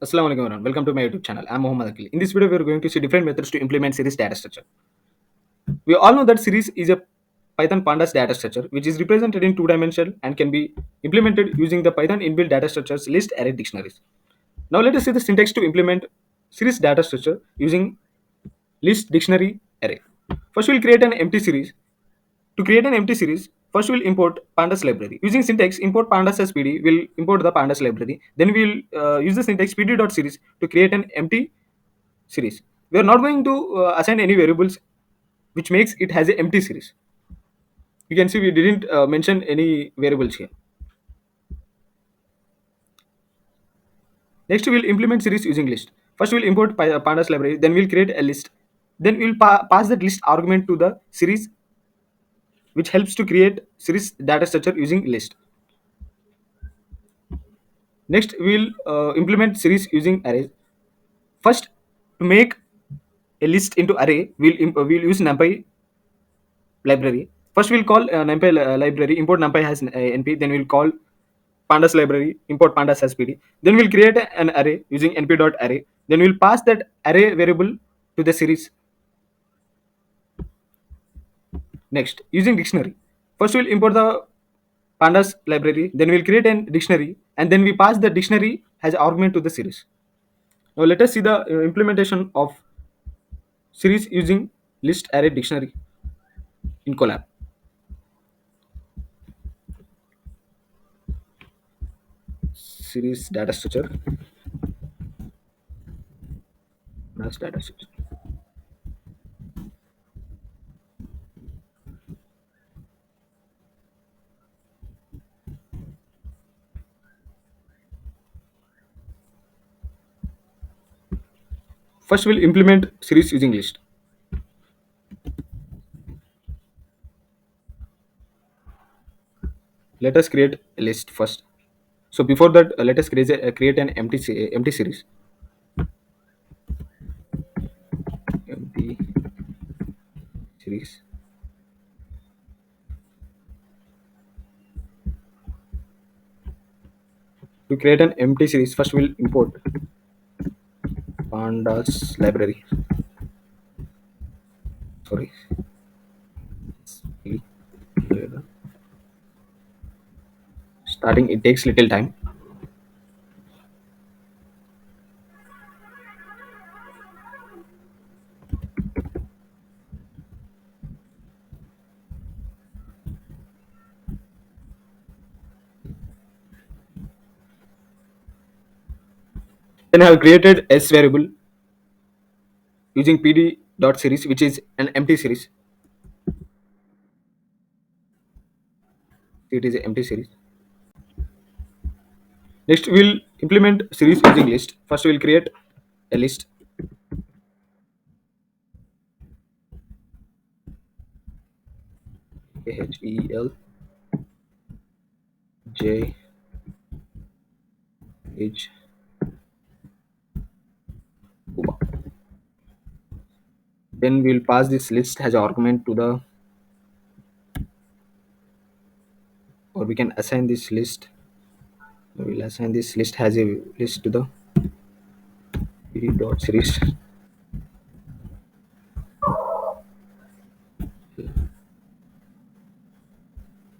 Assalamu alaikum everyone. Welcome to my YouTube channel. I'm Mohammed Akil. In this video, we are going to see different methods to implement series data structure. We all know that series is a Python pandas data structure, which is represented in two-dimensional and can be implemented using the Python inbuilt data structures list array dictionaries. Now let us see the syntax to implement series data structure using list dictionary array. First, we'll create an empty series. To create an empty series, first we'll import pandas library. Using syntax import pandas as pd, we'll import the pandas library. Then we'll use the syntax pd.series to create an empty series. We are not going to assign any variables, which makes it has an empty series. You can see we didn't mention any variables here. Next, we'll implement series using list. First, we'll import pandas library. Then we'll create a list. Then we'll pass that list argument to the series, which helps to create series data structure using list. Next, we'll implement series using arrays. First, to make a list into array, we'll use numpy library. First, we'll call numpy library, import numpy has np. Then we'll call pandas library, import pandas as pd. Then we'll create an array using np.array. Then we'll pass that array variable to the series. Next, using dictionary. First, we'll import the pandas library. Then we'll create an dictionary, and then we pass the dictionary as argument to the series. Now let us see the implementation of series using list array dictionary in Colab. Series data structure, mass data structure. First, we'll implement series using list. Let us create a list first. So before that, let us create an empty series. Empty series. To create an empty series, first we'll import pandas library. Sorry. Starting, it takes little time. Then I have created s variable using pd.series, which is an empty series. It is an empty series. Next, we'll implement series using list. First, we'll create a list. HEL J H Uba. Then we'll pass this list as argument to the, or we can assign this list. We'll assign this list as a list to the pd.series.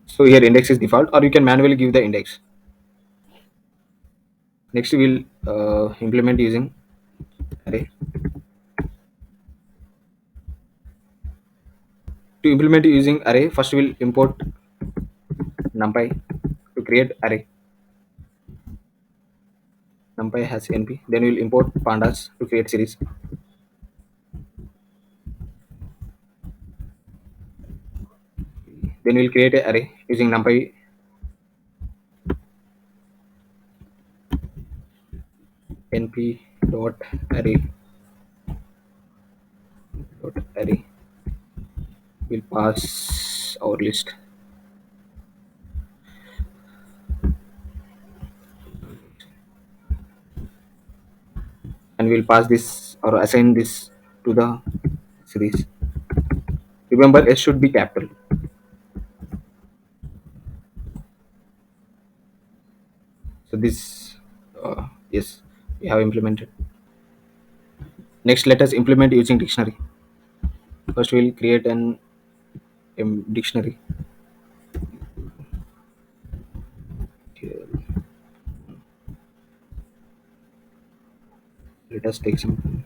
So here index is default, or you can manually give the index. Next, we'll implement using array. To implement using array, first we'll import numpy to create array. Numpy has np. Then we'll import pandas to create series. Then we'll create an array using numpy np dot array dot array. We'll pass our list. And we'll pass this or assign this to the series. Remember, s should be capital. So this yes. we have implemented. Next, let us implement using dictionary. First, we'll create an dictionary. Here, let us take some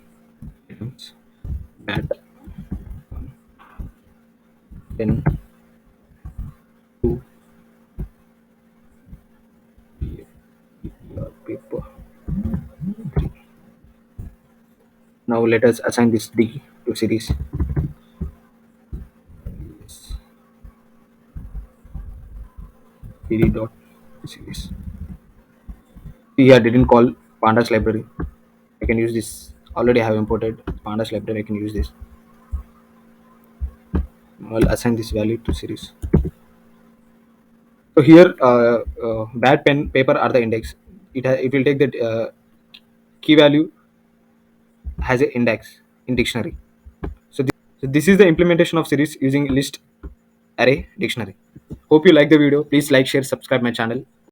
items. Bat, pen, two, paper. Now let us assign this D to series. Yes, PD dot series. See here, didn't call pandas library. I can use this. Already have imported pandas library. I can use this. I'll assign this value to series. So here, bad pen paper are the index. It will take that key value has an index in dictionary. So this is the implementation of series using list array dictionary. Hope you like the video. Please like, share, subscribe my channel.